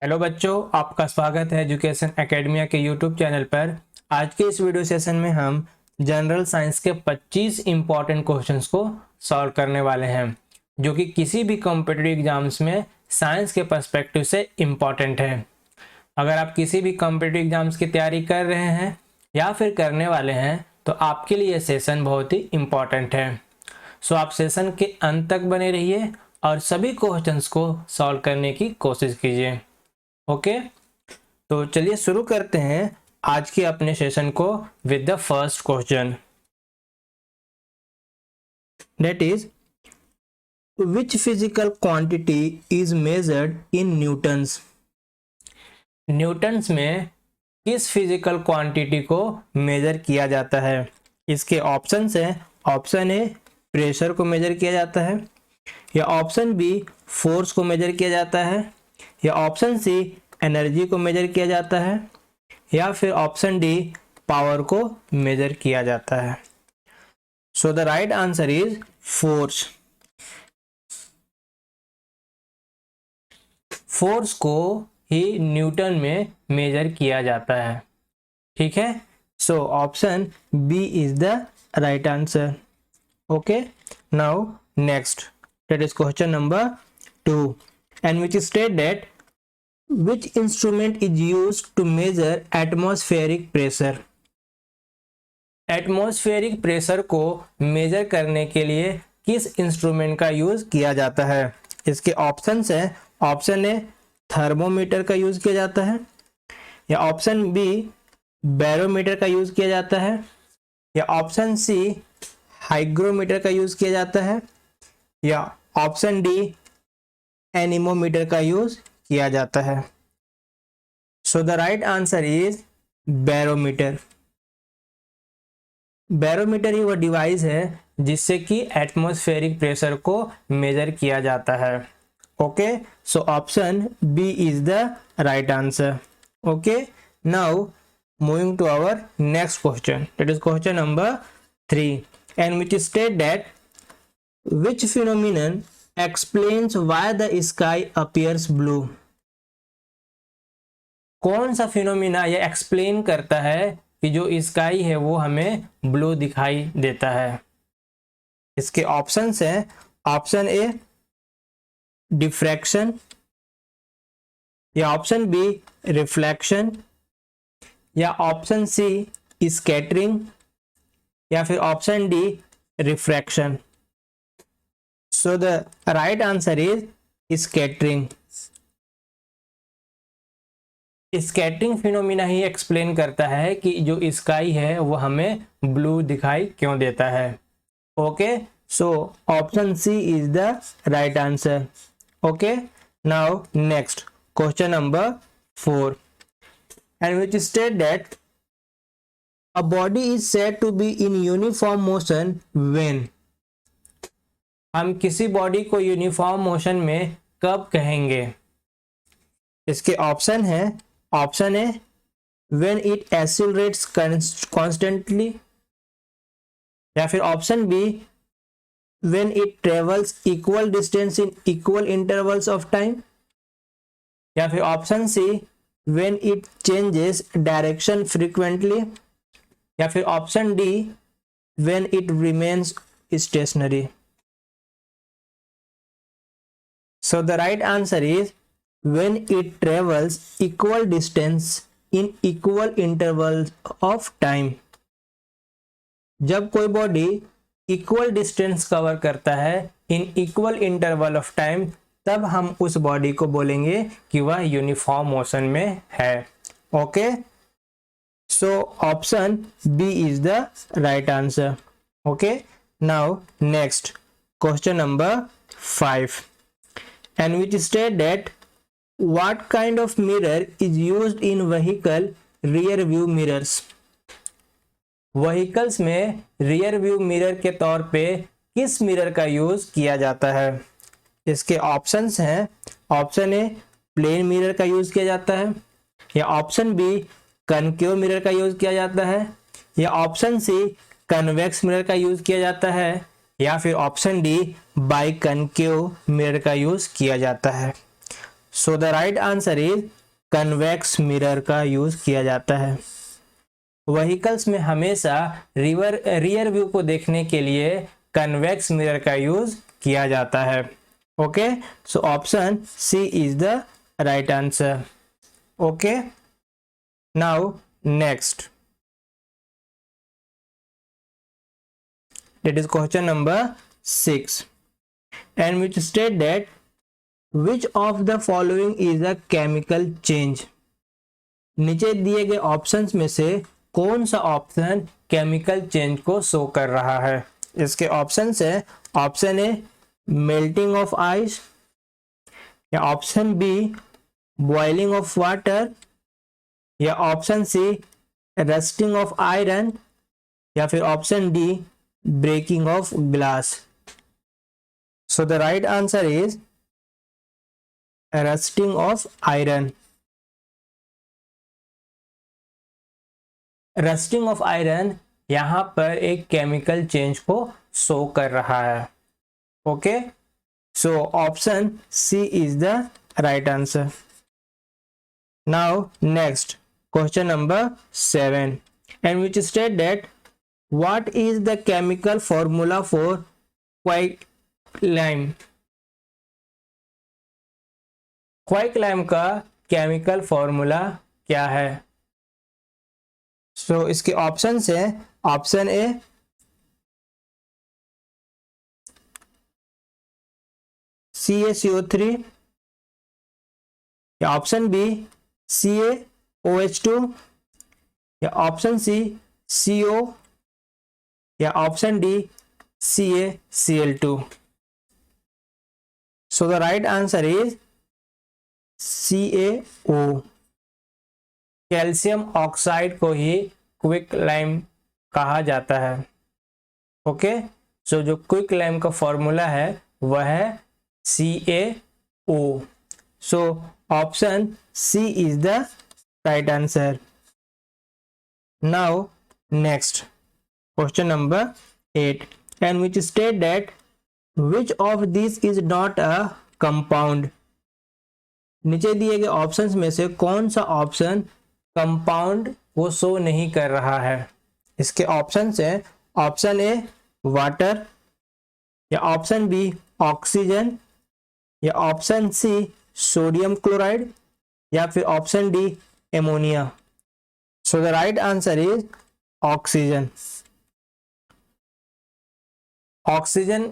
Hello बच्चों, आपका स्वागत है एजुकेशन एकेडमिया के यूट्यूब चैनल पर। आज के इस वीडियो सेशन में हम जनरल साइंस के 25 इंपॉर्टेंट क्वेश्चंस को सॉल्व करने वाले हैं, जो कि किसी भी कॉम्पिटिटिव एग्जाम्स में साइंस के पर्सपेक्टिव से इम्पॉर्टेंट है। अगर आप किसी भी कॉम्पिटिटिव एग्जाम्स की तैयारी कर रहे हैं या फिर करने वाले हैं तो आपके लिए ये सेशन बहुत ही इम्पॉर्टेंट है। सो आप सेशन के अंत तक बने रहिए और सभी क्वेश्चंस को सॉल्व करने की कोशिश कीजिए। ओके, तो चलिए शुरू करते हैं आज के अपने सेशन को with the first question, that is which physical quantity is measured in Newton's. Newton's में किस फिजिकल क्वांटिटी को मेजर किया जाता है? इसके ऑप्शंस हैं। ऑप्शन ए प्रेशर को मेजर किया जाता है, या ऑप्शन बी फोर्स को मेजर किया जाता है, या ऑप्शन सी एनर्जी को मेजर किया जाता है, या फिर ऑप्शन डी पावर को मेजर किया जाता है। So the right answer is force. Force को ही न्यूटन में मेजर किया जाता है। ठीक है, so option B is the right answer. Okay, now next, that is question number 2, and which state that which instrument is used to measure atmospheric pressure। Atmospheric pressure को major करने के लिए किस इंस्ट्रूमेंट का यूज किया जाता है? इसके ऑप्शंस हैं। ऑप्शन ए थर्मोमीटर का यूज किया जाता है, या ऑप्शन बी बैरोमीटर का यूज किया जाता है, या ऑप्शन सी हाइग्रोमीटर का यूज किया जाता है, या ऑप्शन डी एनीमोमीटर का यूज किया जाता है। So the right answer is barometer. Barometer ही वह डिवाइस है जिससे कि एटमॉस्फेरिक प्रेशर को मेजर किया जाता है। Okay, so option B is the right answer. Okay, now moving to our next question, that is question number 3, and which state that which phenomenon explains why the sky appears blue। कौन सा phenomena ये explain करता है कि जो sky है वो हमें ब्लू दिखाई देता है? इसके ऑप्शंस हैं। ऑप्शन ए डिफ्रैक्शन, या ऑप्शन बी रिफ्लेक्शन, या ऑप्शन सी स्कैटरिंग, या फिर option D refraction. So the right answer is scattering। Scattering phenomena he explain करता है कि जो स्काई है वो हमें ब्लू दिखाई क्यों देता है। Okay, so option C is the right answer. Okay, now next question number 4, and which state that a body is said to be in uniform motion when. हम किसी बॉडी को यूनिफॉर्म मोशन में कब कहेंगे? इसके ऑप्शन है। Option A when it accelerates constantly, या फिर option B when it travels equal distance in equal intervals of time, या फिर option C when it changes direction frequently, या फिर option D when it remains stationary. So the right answer is when it travels equal distance in equal intervals of time। जब कोई body equal distance cover करता है in equal interval of time, तब हम उस body को बोलेंगे कि वह यूनिफॉर्म मोशन में है। Okay, so option B is the right answer. Okay, now next question number 5, and which state that what kind of mirror is used in vehicle rear view mirrors। Vehicles में rear view mirror के तौर पे किस mirror का use किया जाता है? इसके ऑप्शंस हैं। ऑप्शन ए प्लेन मिरर का यूज किया जाता है, या ऑप्शन बी कनकेव मिरर का यूज किया जाता है, या ऑप्शन सी कन्वेक्स मिरर का यूज किया जाता है, या फिर ऑप्शन डी बाइकनकेव मिरर का यूज किया जाता है। So the right answer is convex mirror का यूज किया जाता है। व्हीकल्स में हमेशा रियर व्यू को देखने के लिए कन्वेक्स मिरर का यूज किया जाता है। Okay, so option C is the right answer. Okay, now next, that is question number 6, and which state that which of the following is a chemical change। नीचे दिए गए ऑप्शंस में से कौन सा ऑप्शन केमिकल चेंज को show कर रहा है। इसके ऑप्शंस है, option A melting of ice, या option B boiling of water, या option C rusting of iron, या फिर option D breaking of glass। So the right answer is rusting of iron। Rusting of iron यहां पर एक chemical change को show कर रहा है। Okay, so option C is the right answer. Now next, question number 7, and which state that what is the chemical formula for quicklime। क्वाइकलाइम का chemical formula क्या है। सो इसके ऑप्शंस है, ऑप्शन ए CaCO3, या ऑप्शन बी CaOH2, या option सी CO, या option D CaCl2। So the right answer is CaO। Calcium oxide को ही quicklime कहा जाता है। ओके, सो जो क्विकलाइम का फॉर्मूला है वह है CaO। So option C is the right answer. Now next, question number 8, and which state that which of these is not a compound। नीचे दिए गए ऑप्शंस में से कौन सा ऑप्शन कंपाउंड को शो नहीं कर रहा है। इसके ऑप्शंस हैं, ऑप्शन ए वाटर, या ऑप्शन बी ऑक्सीजन, या ऑप्शन सी सोडियम क्लोराइड, या फिर option D ammonia. So the right answer is oxygen. Oxygen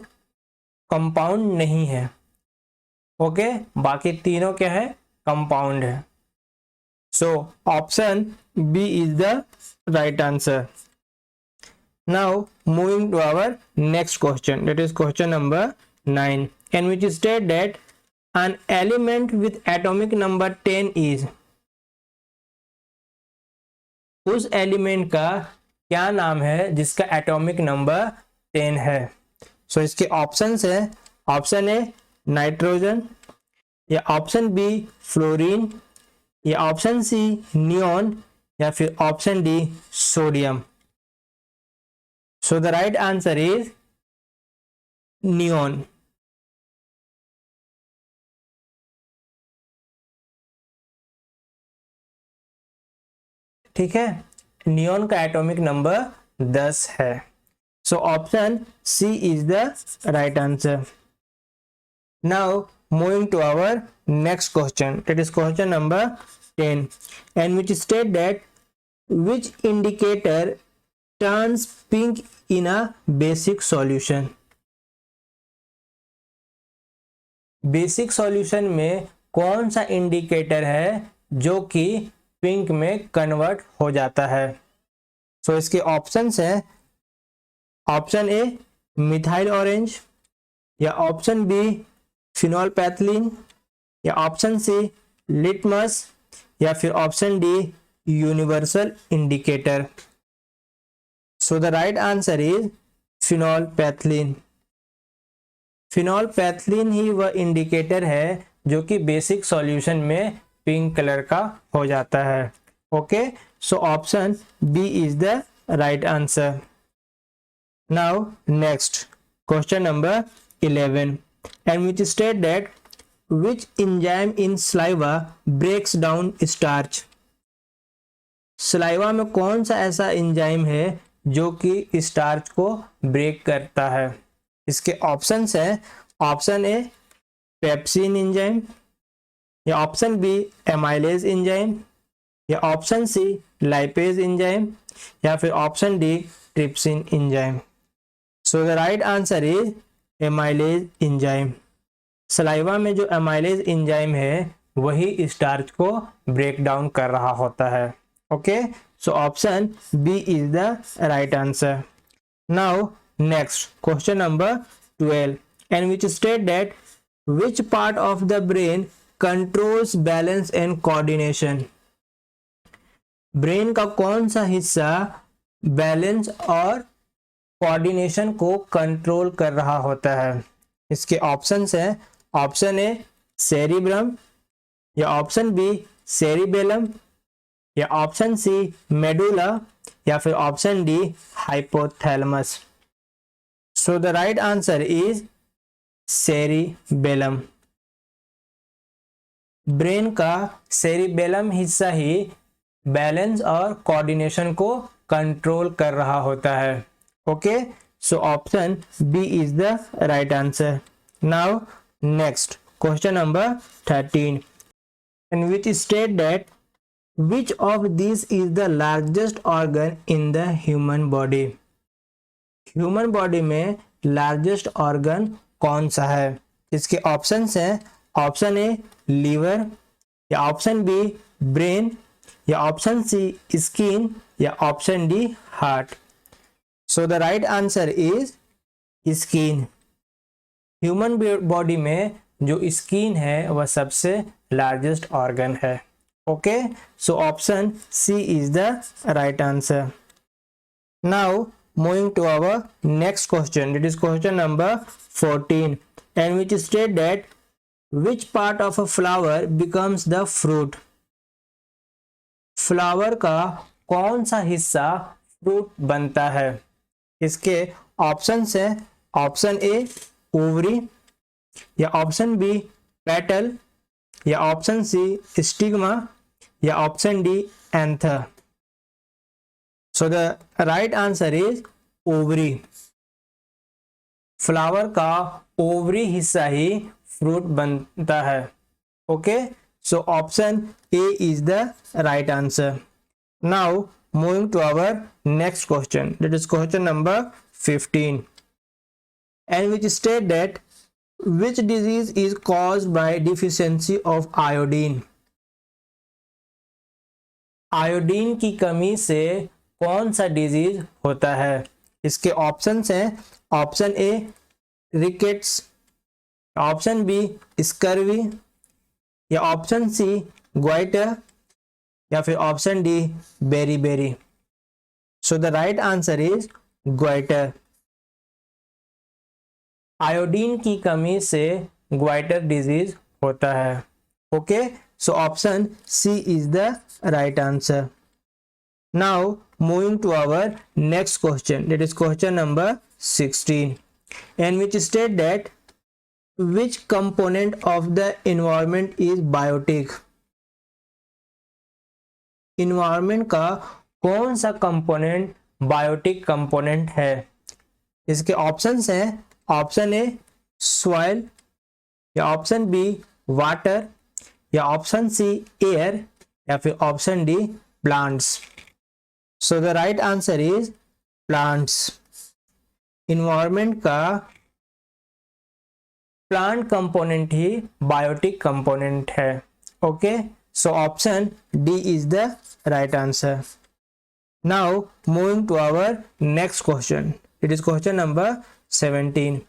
compound नहीं है। ओके, बाकी तीनों क्या है, कंपाउंड है। So option B is the right answer. Now moving to our next question, that is question number 9, and which state that an element with atomic number 10 is. उस element का क्या नाम है जिसका एटॉमिक नंबर 10 है। सो इसके options है, option A nitrogen, या ऑप्शन बी फ्लोरीन, या ऑप्शन सी नियॉन, या फिर option D sodium. So the right answer is neon. ठीक है, नियॉन का एटॉमिक नंबर 10 है। So option C is the right answer. Now moving to our next question, that is question number 10, and which state that which indicator turns pink in a basic solution। Basic solution में कौन सा indicator है जो कि pink में convert हो जाता है। सो इसके ऑप्शंस हैं, ऑप्शन ए मिथाइल ऑरेंज, या ऑप्शन बी फिनॉल पैथिलीन, या ऑप्शन सी लिटमस, या फिर option D universal indicator. So the right answer is phenolphthalein. Phenolphthalein ही वह इंडिकेटर है जो कि बेसिक सॉल्यूशन में पिंक कलर का हो जाता है। Okay, so option B is the right answer. Now next, question number 11, and which state that which enzyme in saliva breaks down starch? Saliva में कौन सा ऐसा एंजाइम है जो कि स्टार्च को ब्रेक करता है? इसके ऑप्शंस है, ऑप्शन ए पेप्सिन एंजाइम, या ऑप्शन बी एमाइलेज एंजाइम, या ऑप्शन सी लाइपेज एंजाइम, या फिर option D trypsin enzyme. So the right answer is amylase enzyme. Saliva में जो एमाइलेज एंजाइम है वही स्टार्च को ब्रेक डाउन कर रहा होता है। Okay, so option B is the right answer. Now next question number 12, and which state that which part of the brain controls balance and coordination? Brain का कौन सा हिस्सा बैलेंस और कोऑर्डिनेशन को कंट्रोल कर रहा होता है? इसके ऑप्शंस है, ऑप्शन ए सेरिब्रम, या ऑप्शन बी सेरिबेलम, या ऑप्शन सी मेडुला, या फिर option D hypothalamus. So the right answer is cerebellum. Brain का सेरिबेलम हिस्सा ही बैलेंस और कोऑर्डिनेशन को कंट्रोल कर रहा होता है। Okay, so option B is the right answer. Now next question number 13, in which state that which of these is the largest organ in the human body? Human body में largest organ कौन सा है? इसके options हैं, option A liver, या option B brain, या option C skin, या option D heart. So the right answer is skin. Human body में जो स्किन है वह सबसे लार्जेस्ट ऑर्गन है। Okay, so option C is the right answer. Now moving to our next question, it is question number 14, and which state that which part of a flower becomes the fruit? Flower का कौन सा हिस्सा fruit बनता है? इसके options है, option A ovary, या option B petal, या ऑप्शन सी स्टिग्मा, या option D anther. So the right answer is ovary. Flower का ओवरी हिस्सा ही फ्रूट बनता है। Okay, so option A is the right answer. Now moving to our next question, that is question number 15, and which state that which disease is caused by deficiency of iodine? Iodine की कमी से कौन सा disease होता है? इसके options हैं, option A rickets, option B scurvy, या ऑप्शन सी ग्वाइटर, या फिर option D berry. So the right answer is goitre. Iodine की कमी से ग्वाइटर डिजीज होता है। Okay, so option C is the right answer. Now moving to our next question, that is question number 16, and which state that which component of the environment is biotic? environment का कौन सा component biotic component है? इसके options हैं, option A soil, या option B water, या option C air, या फिर option D plants. So the right answer is plants. Environment का प्लांट कंपोनेंट ही बायोटिक कंपोनेंट है। Okay, so option D is the right answer. Now moving to our next question, it is question number 17,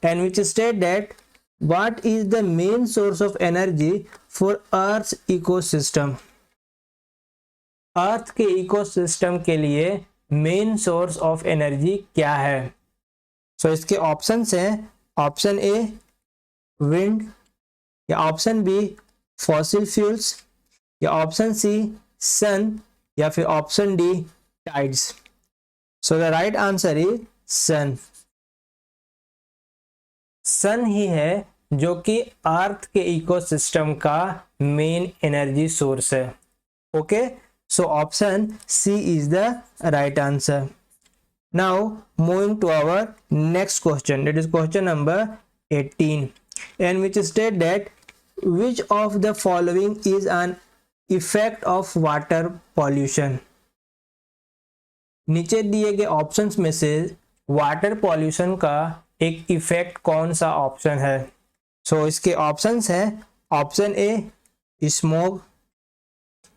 and which state that what is the main source of energy for Earth's ecosystem? अर्थ के ecosystem के लिए main source of energy क्या है? सो इसके options हैं, option A wind, या option B fossil fuels, या option C sun, या फिर option D tides. So the right answer is sun. Sun ही है जो कि अर्थ के इकोसिस्टम का मेन एनर्जी सोर्स है। Okay, so option C is the right answer. Now moving to our next question, that is question number 18, and which state that which of the following is an effect of water pollution। नीचे दिए गए options में से water pollution का एक effect कौन सा option है। सो इसके ऑप्शंस है ऑप्शन ए स्मोक,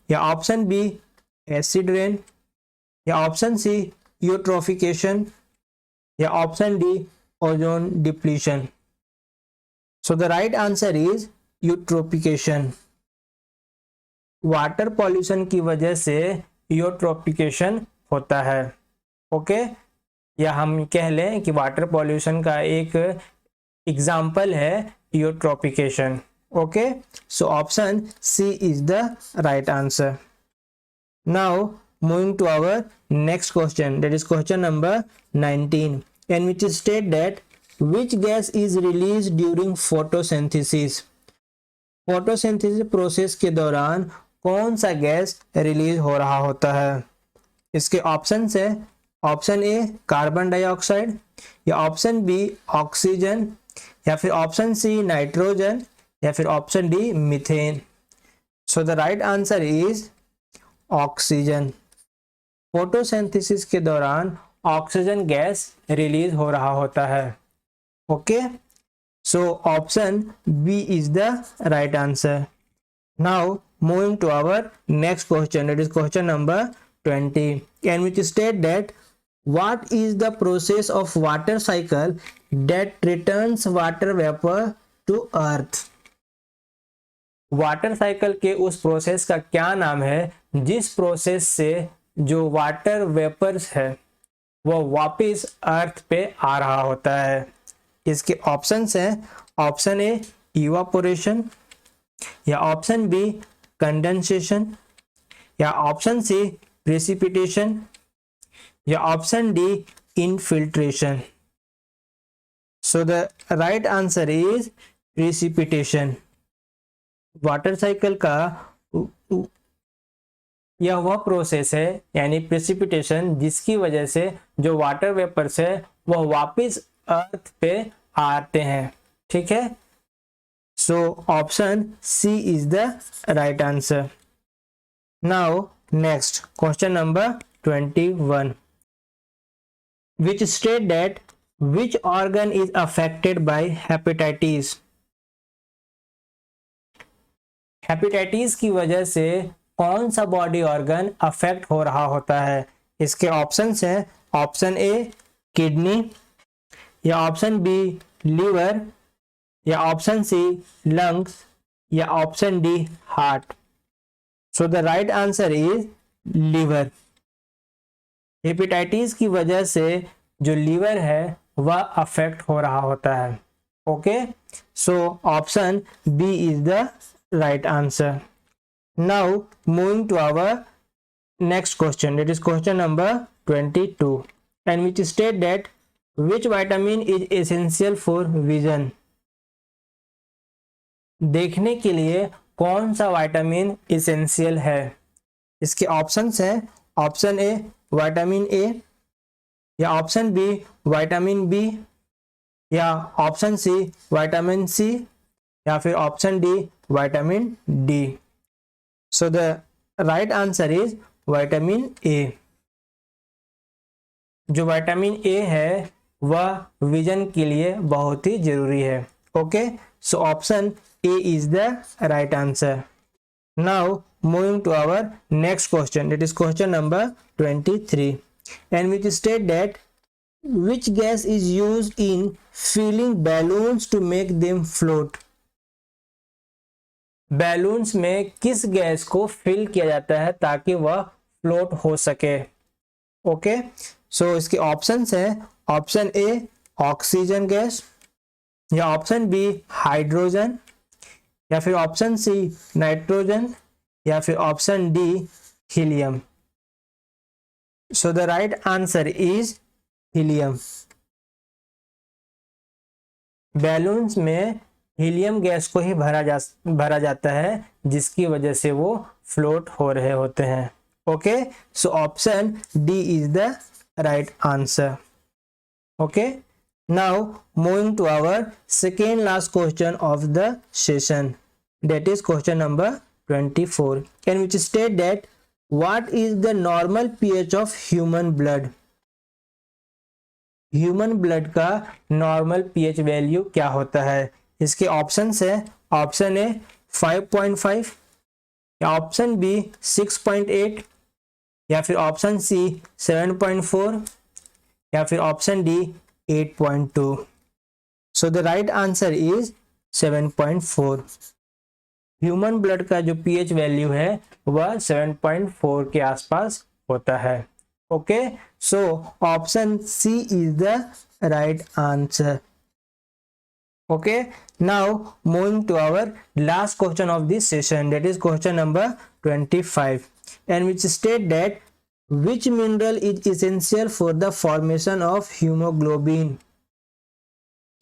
या ऑप्शन बी एसिड रेन, या ऑप्शन सी यूट्रोफिकेशन, या option D ozone depletion. So the right answer is eutrophication. Water pollution की वजह से यूट्रोफिकेशन होता है। ओके, या हम कह लें कि वाटर पॉल्यूशन का एक एग्जाम्पल है eutrophication. Okay, so option C is the right answer. Now moving to our next question, that is question number 19, and which state that which gas is released during photosynthesis। Photosynthesis process के दौरान कौन सा gas release हो रहा होता है। इसके option है ऑप्शन ए कार्बन डाइऑक्साइड, या ऑप्शन बी ऑक्सीजन, या फिर ऑप्शन सी नाइट्रोजन, या फिर option D methane. So the right answer is oxygen. Photosynthesis के दौरान ऑक्सीजन गैस रिलीज हो रहा होता है। Okay, so option B is the right answer. Now moving to our next question, that is question number 20, and which state that what is the process of water cycle that returns water vapor to earth। Water cycle के उस process का क्या नाम है जिस process से जो water vapours है वो वापस अर्थ पे आ रहा होता है। इसके ऑप्शंस हैं ऑप्शन ए इवापोरेशन, या ऑप्शन बी कंडेंसेशन, या ऑप्शन सी प्रेसिपिटेशन, या option D infiltration. So the right answer is precipitation. Water cycle का यह वह प्रोसेस है यानी प्रेसिपिटेशन जिसकी वजह से जो वाटर वेपर्स है वह वापस अर्थ पे आते हैं। ठीक है, so option C is the right answer. Now next question number 21, which state that which organ is affected by hepatitis। Hepatitis की वजह से कौन सा बॉडी ऑर्गन अफेक्ट हो रहा होता है। इसके ऑप्शंस हैं ऑप्शन ए किडनी, या ऑप्शन बी लीवर, या ऑप्शन सी लंग्स, या option D heart. So the right answer is liver. Hepatitis की वजह से जो लीवर है वह अफेक्ट हो रहा होता है। Okay, so option B is the right answer. Now moving to our next question, that is question number 22, and which state that which vitamin is essential for vision. देखने के लिए कौन सा विटामिन एसेंशियल है। इसके ऑप्शंस हैं option A vitamin A, या option B vitamin B, या ऑप्शन सी विटामिन सी, या फिर option D vitamin D. So the right answer is vitamin A. जो विटामिन ए है वह विजन के लिए बहुत ही जरूरी है। Okay, so option A is the right answer. Now moving to our next question, that is question number 23, and which state that which gas is used in filling balloons to make them float। Balloons में किस gas को fill किया जाता है ताकि वह float हो सके। ओके, सो इसके ऑप्शंस हैं ऑप्शन ए ऑक्सीजन गैस, या ऑप्शन बी हाइड्रोजन, या फिर ऑप्शन सी नाइट्रोजन, या फिर option D helium. So the right answer is helium. Balloons में हीलियम गैस को ही भरा जाता है, जिसकी वजह से वो फ्लोट हो रहे होते हैं। Okay, so option D is the right answer. Okay, now moving to our second last question of the session, that is question number 24, in which state that what is the normal pH of human blood? Human blood का normal pH value क्या होता है? इसके options है, option ए 5.5, या option B 6.8, या फिर option सी 7.4, या फिर option D 8.2। So the right answer is 7.4। Human blood का जो pH वैल्यू है वह 7.4 के आसपास होता है। Okay, so option C is the right answer. Okay, now moving to our last question of this session, that is question number 25, and which state that which mineral is essential for the formation of haemoglobin?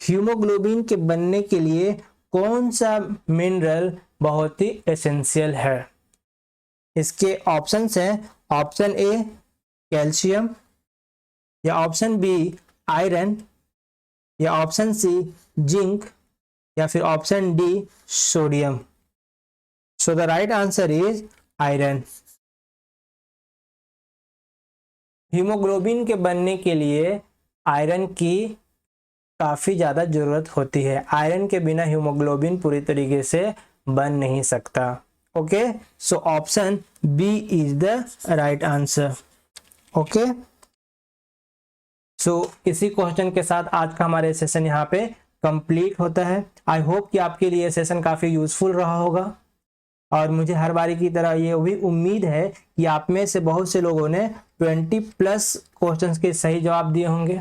Haemoglobin के बनने के लिए कौन सा mineral बहुत ही essential है? इसके options हैं, ऑप्शन ए कैल्शियम, या ऑप्शन बी आयरन, या ऑप्शन सी जिंक, या फिर option D sodium. So the right answer is iron. Haemoglobin के बनने के लिए आयरन की काफ़ी ज़्यादा ज़रूरत होती है। आयरन के बिना हीमोग्लोबिन पूरी तरीके से बन नहीं सकता। Okay, so option B is the right answer. Okay, so इसी क्वेश्चन के साथ आज का हमारे सेशन यहाँ पे कंप्लीट होता है। आई होप कि आपके लिए सेशन काफ़ी यूजफुल रहा होगा, और मुझे हर बारी की तरह ये भी उम्मीद है कि आप में से बहुत से लोगों ने 20+ क्वेश्चंस के सही जवाब दिए होंगे,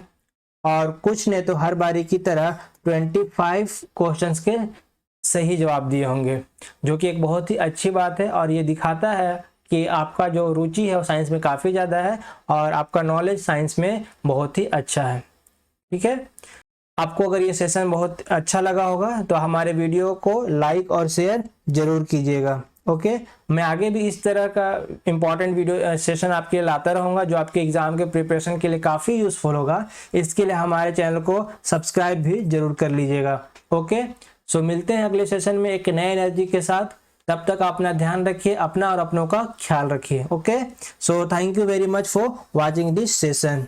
और कुछ ने तो हर बारी की तरह 25 क्वेश्चंस के सही जवाब दिए होंगे, जो कि एक बहुत ही अच्छी बात है। और ये दिखाता है कि आपका जो रुचि है वो साइंस में काफ़ी ज़्यादा है, और आपका नॉलेज साइंस में बहुत ही अच्छा है। ठीक है, आपको अगर ये सेशन बहुत अच्छा लगा होगा तो हमारे वीडियो को लाइक और शेयर जरूर कीजिएगा। ओके, मैं आगे भी इस तरह का इम्पॉर्टेंट वीडियो सेशन आपके लिए लाता रहूँगा, जो आपके एग्जाम के प्रिपरेशन के लिए काफ़ी यूज़फुल होगा। इसके लिए हमारे चैनल को सब्सक्राइब भी जरूर कर लीजिएगा। ओके, सो मिलते हैं अगले सेशन में एक नए एनर्जी के साथ। तब तक अपना ध्यान रखिए, अपना और अपनों का ख्याल रखिए। Okay, so thank you very much for watching this session.